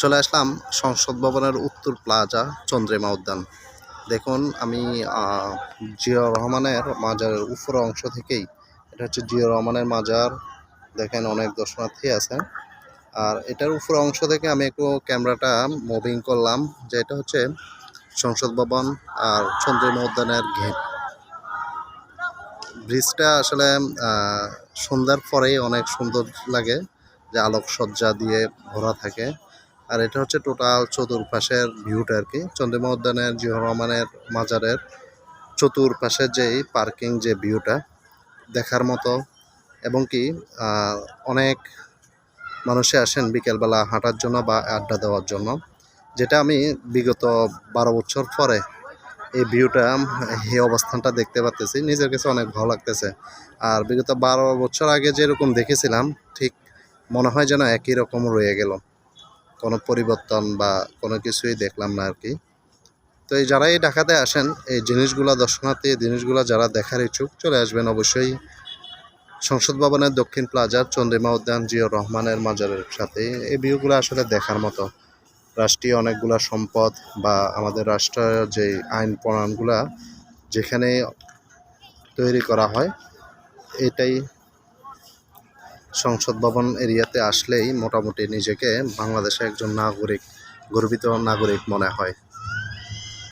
চলে আসলাম সংসদ ভবনের উত্তর প্লাজা চন্দ্রিমা উদ্যান। দেখুন আমি জিয়াউর রহমানের মাজারের উপর অংশ থেকেই, এটা হচ্ছে জিয়াউর রহমানের মাজার। দেখেন অনেক দর্শনার্থী আছে। আর এটার উপর অংশ থেকে আমি একটু ক্যামেরাটা মুভিং করলাম, যে এটা হচ্ছে সংসদ ভবন আর চন্দ্রিমা উদ্যানের গেট। ব্রিজটা আসলে সন্ধ্যার পরেই অনেক সুন্দর লাগে, যে আলোকসজ্জা দিয়ে ভরা থাকে। আর এটা হচ্ছে টোটাল চতুর্পাশের ভিউটা আর কি, চন্দ্রিমা উদ্যানের জিয়াউর রহমানের মাজারের চতুর্পাশের যেই পার্কিং যে ভিউটা দেখার মতো। এবং কি অনেক মানুষে আসেন বিকেলবেলা হাঁটার জন্য বা আড্ডা দেওয়ার জন্য, যেটা আমি বিগত 12 বছর পরে এই ভিউটা, এই অবস্থানটা দেখতে পাচ্তেছি, নিজের কাছে অনেক ভালো লাগতেছে। আর বিগত 12 বছর আগে যেরকম দেখেছিলাম ঠিক মনে হয় যেন একই রকম রয়ে গেল, কোনো পরিবর্তন বা কোনো কিছুই দেখলাম না আর কি। তো এই যারা এই ঢাকাতে আসেন, এই জিনিসগুলো দর্শনার্থী জিনিসগুলো যারা দেখার ইচ্ছুক চলে আসবেন অবশ্যই সংসদ ভবনের দক্ষিণ প্লাজার চন্দ্রিমা উদ্যান জিয়াউর রহমানের মাজারের সাথে। এই ভিউগুলো আসলে দেখার মতো। রাষ্ট্রীয় অনেকগুলা সম্পদ বা আমাদের রাষ্ট্রের যে আইন প্রণয়নগুলা যেখানে তৈরি করা হয়, এটাই সংসদ ভবন এরিয়াতে আসলেই মোটামুটি নিজেকে বাংলাদেশের একজন নাগরিক, গর্বিত নাগরিক মনে হয়।